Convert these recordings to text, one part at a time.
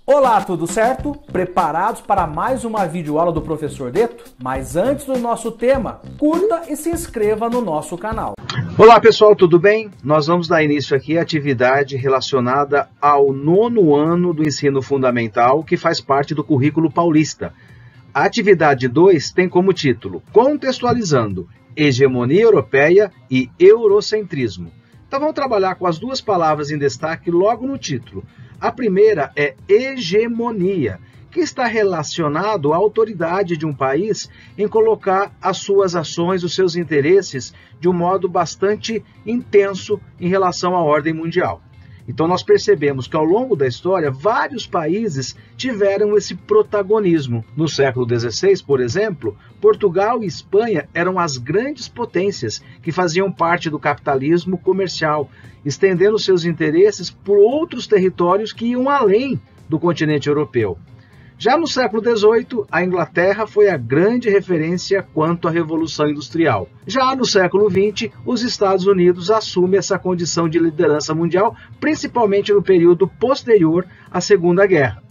Olá, tudo certo? Preparados para mais uma videoaula do Professor Deto? Mas antes do nosso tema, curta e se inscreva no nosso canal. Olá pessoal, tudo bem? Nós vamos dar início aqui à atividade relacionada ao 9º ano do ensino fundamental, que faz parte do currículo paulista. A atividade 2 tem como título Contextualizando Hegemonia Europeia e Eurocentrismo. Então vamos trabalhar com as duas palavras em destaque logo no título. A primeira é hegemonia, que está relacionado à autoridade de um país em colocar as suas ações, os seus interesses, de um modo bastante intenso em relação à ordem mundial. Então nós percebemos que ao longo da história, vários países tiveram esse protagonismo. No século XVI, por exemplo, Portugal e Espanha eram as grandes potências que faziam parte do capitalismo comercial, estendendo seus interesses por outros territórios que iam além do continente europeu. Já no século XVIII, a Inglaterra foi a grande referência quanto à Revolução Industrial. Já no século XX, os Estados Unidos assumem essa condição de liderança mundial, principalmente no período posterior à Segunda Guerra.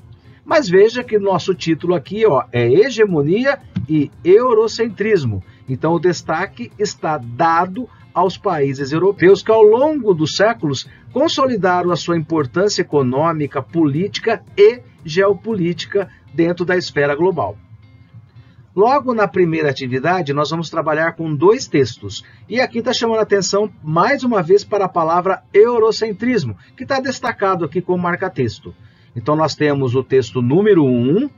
Mas veja que nosso título aqui é Hegemonia e Eurocentrismo. Então o destaque está dado aos países europeus que ao longo dos séculos consolidaram a sua importância econômica, política e geopolítica dentro da esfera global. Logo na primeira atividade, nós vamos trabalhar com dois textos. E aqui está chamando a atenção mais uma vez para a palavra eurocentrismo, que está destacado aqui como marca-texto. Então nós temos o texto número 1,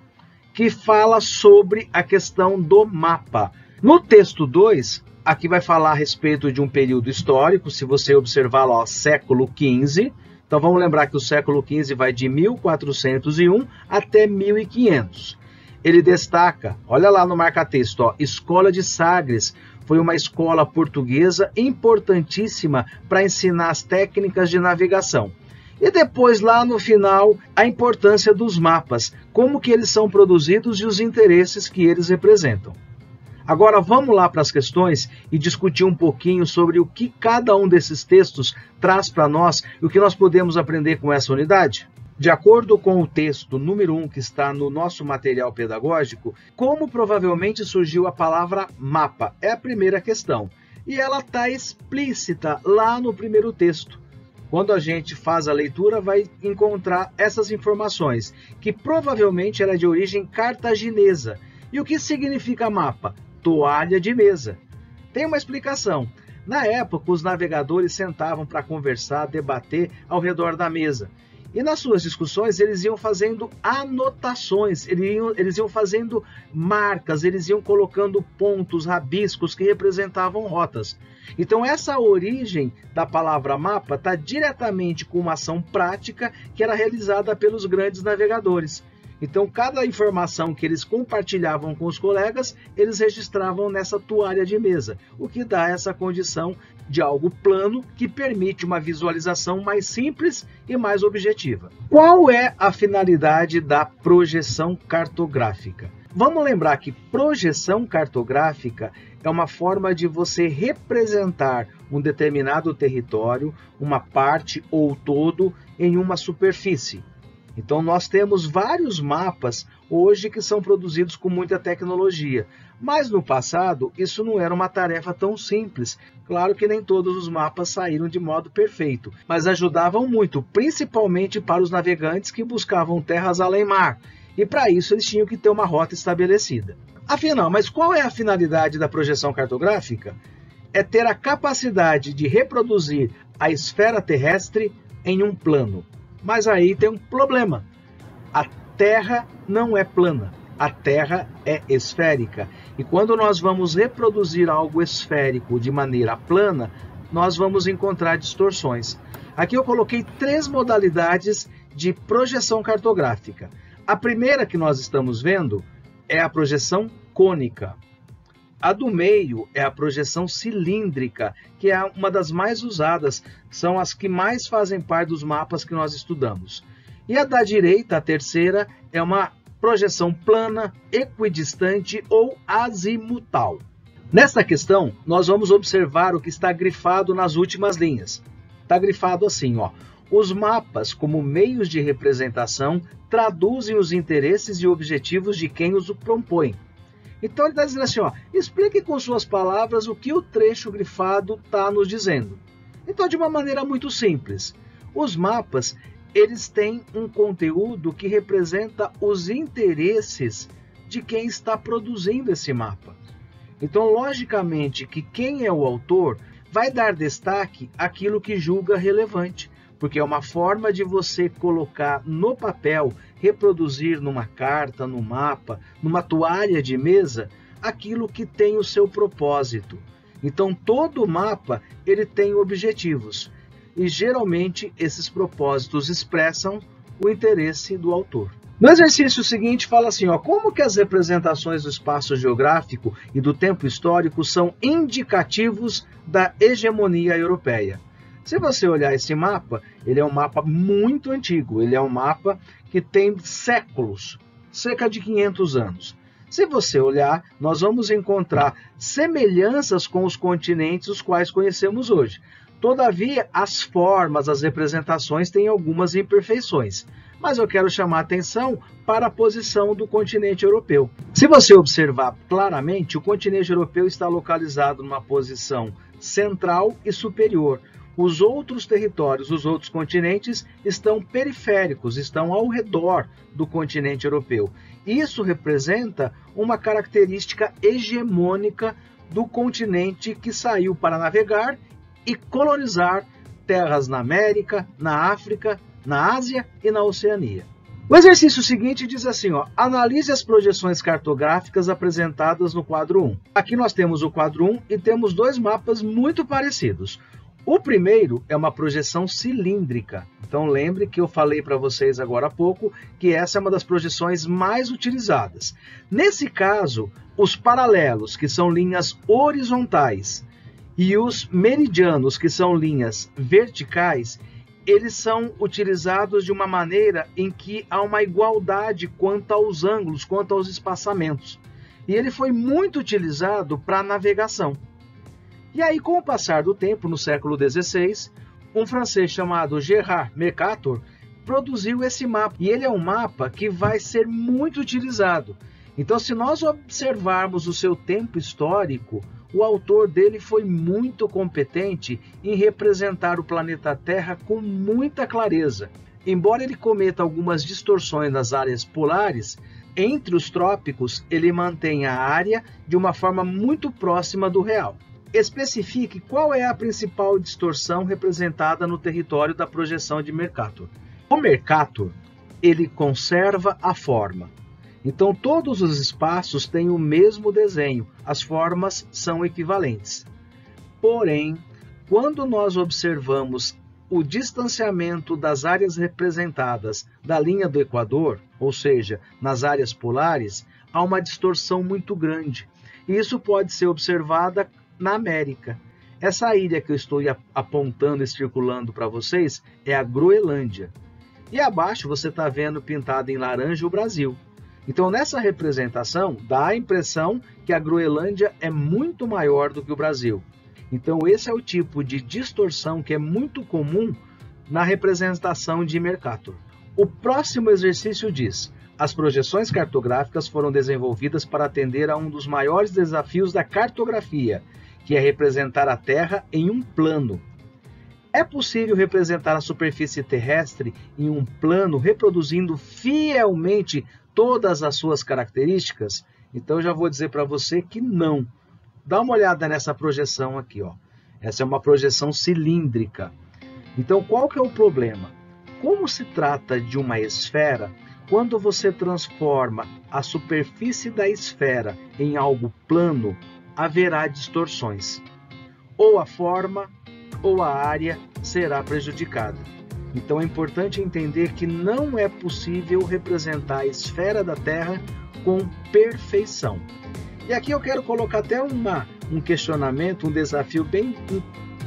que fala sobre a questão do mapa. No texto 2, aqui vai falar a respeito de um período histórico, se você observar lá, século XV. Então vamos lembrar que o século XV vai de 1401 até 1500. Ele destaca, olha lá no marca-texto, Escola de Sagres, foi uma escola portuguesa importantíssima para ensinar as técnicas de navegação. E depois, lá no final, a importância dos mapas, como que eles são produzidos e os interesses que eles representam. Agora vamos lá para as questões e discutir um pouquinho sobre o que cada um desses textos traz para nós e o que nós podemos aprender com essa unidade. De acordo com o texto número 1 que está no nosso material pedagógico, como provavelmente surgiu a palavra mapa? É a primeira questão. E ela está explícita lá no primeiro texto. Quando a gente faz a leitura, vai encontrar essas informações, que provavelmente era de origem cartaginesa. E o que significa mapa? Toalha de mesa. Tem uma explicação. Na época, os navegadores sentavam para conversar, debater ao redor da mesa. E nas suas discussões, eles iam fazendo anotações, eles iam fazendo marcas, eles iam colocando pontos, rabiscos que representavam rotas. Então, essa origem da palavra mapa está diretamente com uma ação prática que era realizada pelos grandes navegadores. Então, cada informação que eles compartilhavam com os colegas, eles registravam nessa toalha de mesa, o que dá essa condição de algo plano que permite uma visualização mais simples e mais objetiva. Qual é a finalidade da projeção cartográfica? Vamos lembrar que projeção cartográfica é uma forma de você representar um determinado território, uma parte ou todo, em uma superfície. Então nós temos vários mapas hoje que são produzidos com muita tecnologia, mas no passado isso não era uma tarefa tão simples. Claro que nem todos os mapas saíram de modo perfeito, mas ajudavam muito, principalmente para os navegantes que buscavam terras além mar, e para isso eles tinham que ter uma rota estabelecida. Afinal, mas qual é a finalidade da projeção cartográfica? É ter a capacidade de reproduzir a esfera terrestre em um plano. Mas aí tem um problema. A Terra não é plana, a Terra é esférica. E quando nós vamos reproduzir algo esférico de maneira plana, nós vamos encontrar distorções. Aqui eu coloquei 3 modalidades de projeção cartográfica. A primeira que nós estamos vendo é a projeção cônica. A do meio é a projeção cilíndrica, que é uma das mais usadas, são as que mais fazem parte dos mapas que nós estudamos. E a da direita, a terceira, é uma projeção plana, equidistante ou azimutal. Nesta questão, nós vamos observar o que está grifado nas últimas linhas. Está grifado assim, Os mapas, como meios de representação, traduzem os interesses e objetivos de quem os propõe. Então ele está dizendo assim, explique com suas palavras o que o trecho grifado está nos dizendo. Então, de uma maneira muito simples, os mapas, eles têm um conteúdo que representa os interesses de quem está produzindo esse mapa. Então, logicamente, que quem é o autor vai dar destaque àquilo que julga relevante, porque é uma forma de você colocar no papel, reproduzir numa carta, no mapa, numa toalha de mesa, aquilo que tem o seu propósito. Então, todo mapa ele tem objetivos, e geralmente esses propósitos expressam o interesse do autor. No exercício seguinte fala assim, como que as representações do espaço geográfico e do tempo histórico são indicativos da hegemonia europeia. Se você olhar esse mapa, ele é um mapa muito antigo, ele é um mapa que tem séculos, cerca de 500 anos. Se você olhar, nós vamos encontrar semelhanças com os continentes os quais conhecemos hoje. Todavia, as formas, as representações têm algumas imperfeições. Mas eu quero chamar a atenção para a posição do continente europeu. Se você observar claramente, o continente europeu está localizado numa posição central e superior. Os outros territórios, os outros continentes estão periféricos, estão ao redor do continente europeu. Isso representa uma característica hegemônica do continente que saiu para navegar e colonizar terras na América, na África, na Ásia e na Oceania. O exercício seguinte diz assim, analise as projeções cartográficas apresentadas no quadro 1. Aqui nós temos o quadro 1 e temos dois mapas muito parecidos. O primeiro é uma projeção cilíndrica. Então lembre que eu falei para vocês agora há pouco que essa é uma das projeções mais utilizadas. Nesse caso, os paralelos, que são linhas horizontais, e os meridianos, que são linhas verticais, eles são utilizados de uma maneira em que há uma igualdade quanto aos ângulos, quanto aos espaçamentos. E ele foi muito utilizado para navegação. E aí, com o passar do tempo, no século XVI, um francês chamado Gerard Mercator produziu esse mapa. E ele é um mapa que vai ser muito utilizado. Então, se nós observarmos o seu tempo histórico, o autor dele foi muito competente em representar o planeta Terra com muita clareza. Embora ele cometa algumas distorções nas áreas polares, entre os trópicos ele mantém a área de uma forma muito próxima do real. Especifique qual é a principal distorção representada no território da projeção de Mercator. O Mercator, ele conserva a forma. Então, todos os espaços têm o mesmo desenho, as formas são equivalentes. Porém, quando nós observamos o distanciamento das áreas representadas da linha do Equador, ou seja, nas áreas polares, há uma distorção muito grande. E isso pode ser observada na América. Essa ilha que eu estou apontando e circulando para vocês é a Groenlândia. E abaixo você está vendo pintado em laranja o Brasil. Então, nessa representação, dá a impressão que a Groenlândia é muito maior do que o Brasil. Então, esse é o tipo de distorção que é muito comum na representação de Mercator. O próximo exercício diz: as projeções cartográficas foram desenvolvidas para atender a um dos maiores desafios da cartografia, que é representar a Terra em um plano. É possível representar a superfície terrestre em um plano, reproduzindo fielmente todas as suas características? Então, eu já vou dizer para você que não. Dá uma olhada nessa projeção aqui, Essa é uma projeção cilíndrica. Então, qual que é o problema? Como se trata de uma esfera, quando você transforma a superfície da esfera em algo plano, haverá distorções. Ou a forma ou a área será prejudicada. Então é importante entender que não é possível representar a esfera da Terra com perfeição. E aqui eu quero colocar até um questionamento, um desafio bem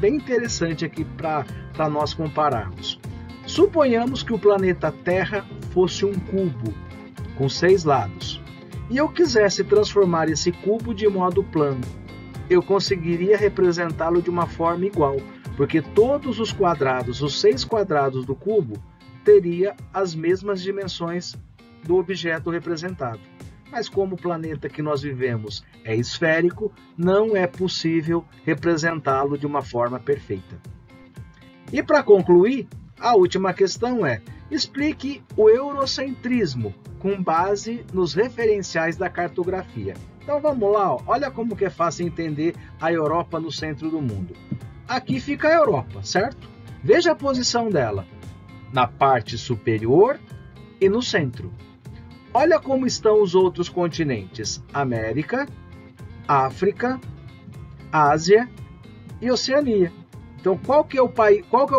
interessante aqui para nós compararmos. Suponhamos que o planeta Terra fosse um cubo com 6 lados e eu quisesse transformar esse cubo de modo plano. Eu conseguiria representá-lo de uma forma igual, porque todos os quadrados, os 6 quadrados do cubo, teria as mesmas dimensões do objeto representado. Mas como o planeta que nós vivemos é esférico, não é possível representá-lo de uma forma perfeita. E para concluir, a última questão é: explique o eurocentrismo com base nos referenciais da cartografia. Então vamos lá, ó. Olha como que é fácil entender a Europa no centro do mundo. Aqui fica a Europa, certo? Veja a posição dela, na parte superior e no centro. Olha como estão os outros continentes: América, África, Ásia e Oceania. Então, qual que é o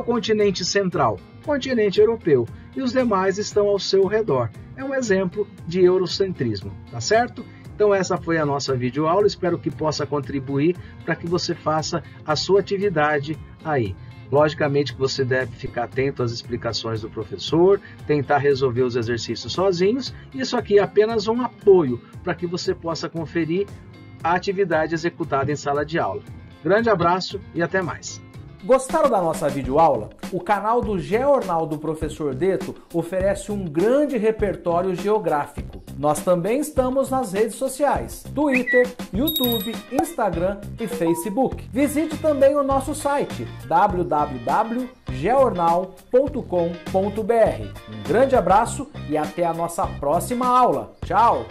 continente central? O continente europeu. E os demais estão ao seu redor. É um exemplo de eurocentrismo, tá certo? Então, essa foi a nossa videoaula. Espero que possa contribuir para que você faça a sua atividade aí. Logicamente que você deve ficar atento às explicações do professor, tentar resolver os exercícios sozinhos. Isso aqui é apenas um apoio para que você possa conferir a atividade executada em sala de aula. Grande abraço e até mais! Gostaram da nossa videoaula? O canal do Geornal do Professor Detto oferece um grande repertório geográfico. Nós também estamos nas redes sociais: Twitter, YouTube, Instagram e Facebook. Visite também o nosso site www.geornal.com.br. Um grande abraço e até a nossa próxima aula. Tchau!